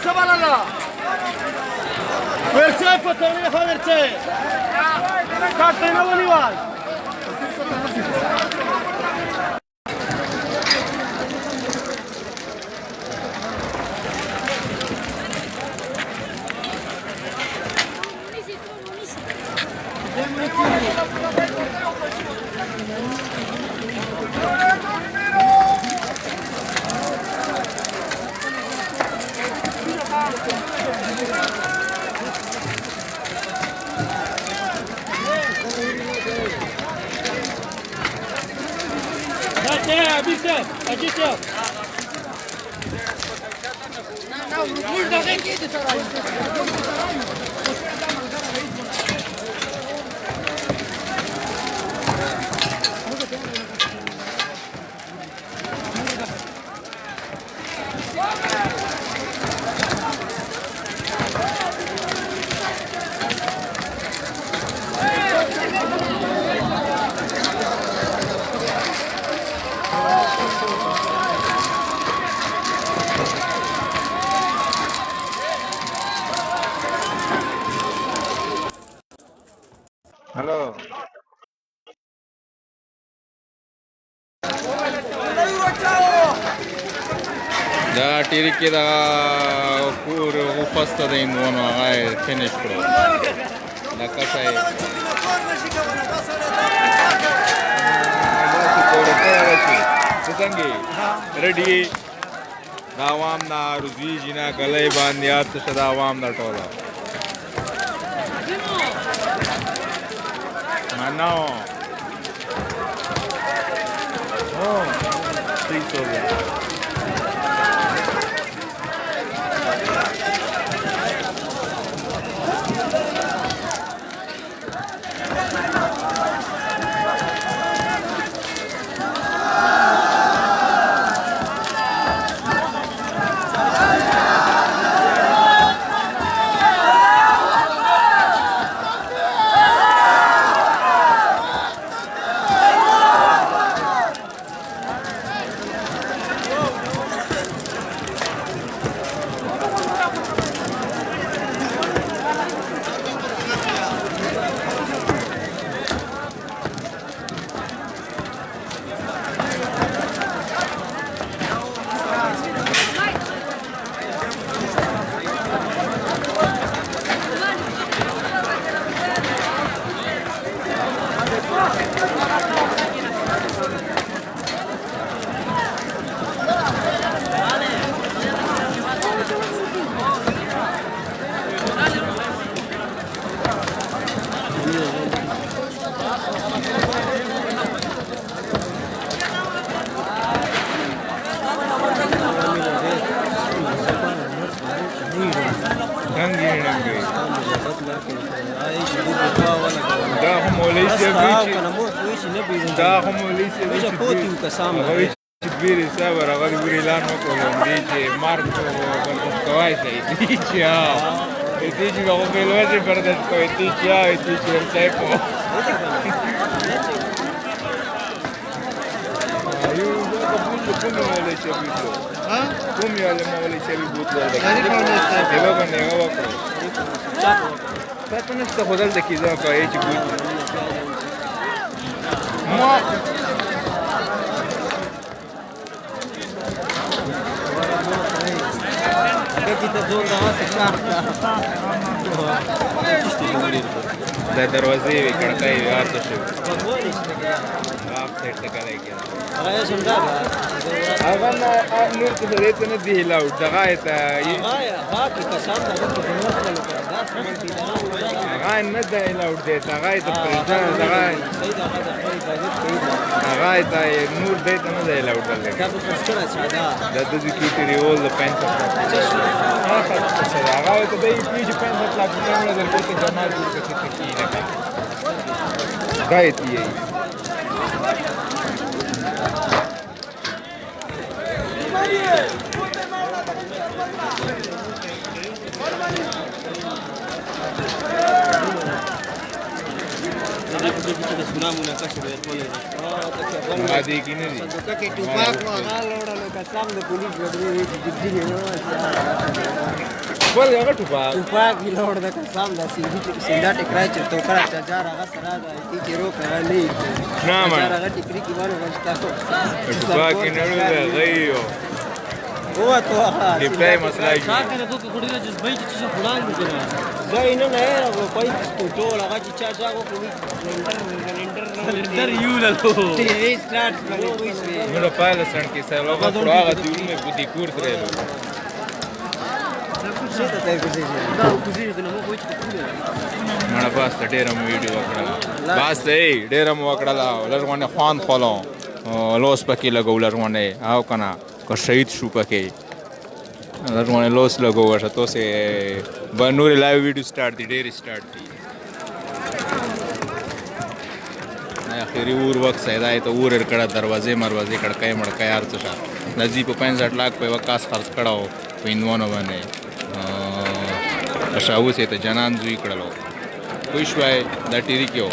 Sabalala. Verce potene fa verce. Cartena Bolivar. Hello. Da tiriki da puro pasta da indono ai finish pro. Da casa e. Sitangi. Ready. Dawam na ruzi jina galai bandiyat shadawam da tola. Manao. Oh, 300. Da como Alicia Vici Viri Saber agora Burilano com dice Marco Bertoscovaise dice e dice come veloce per detto e dice il tempo io come le c'è visto come alle le c'è visto e lo con ne Tapi nu sta hodal de kiza ka e chi gut. Mo kita zona se carta. Da darwaze ve kadkai yaar to shu. Aap set se kare kya. Raya sunda ba. Agan nur to rete ne di hilau dagaita. Ha ki kasam da to nur ko lo kada. Agan ne da hilau de dagaita president dagaita. Dagaita nur de to ne da hilau de. Da to skora chada. Da to di ki riol de pensa. Dagaita de ki pensa la kamera del kote jamal ke se ki ne. Gaiti ye. غادي کې نه دي ول هغه ټوپاک نه ما ټوپاک کې نه غيو هو تو دی پای مسله شا کنه تو کړي نه جذبې چې فلان دي کنه زای نه نه کوئی ټول هغه چې چا چا کو سلندر یو له ټي وی سٹارټ باندې کوئی څه نو پایله سن کې سره هغه هغه دیونه په دې کور درې څه ته ته کوزي دا کوزي نه مو کوی څه مړه باس ډېر مو ویډیو وکړه باس ډېر مو وکړه لږونه خوان خولو لوس پکې لګول لږونه او کنه که شهید شو پکې لږونه لوس لګو شته سه بنور لایو ویډیو سٹارټ دی ډېر سٹارټ دی اخیری اور وخت سیدای ته اور کړه دروازې مروازې کړکې مړکې یار څه نزی په 65 लाख په وکاس خرڅ کړهو په انوانو باندې شاو سه ته جنان زوی کړلو کوئی شوای دا ټیری کېو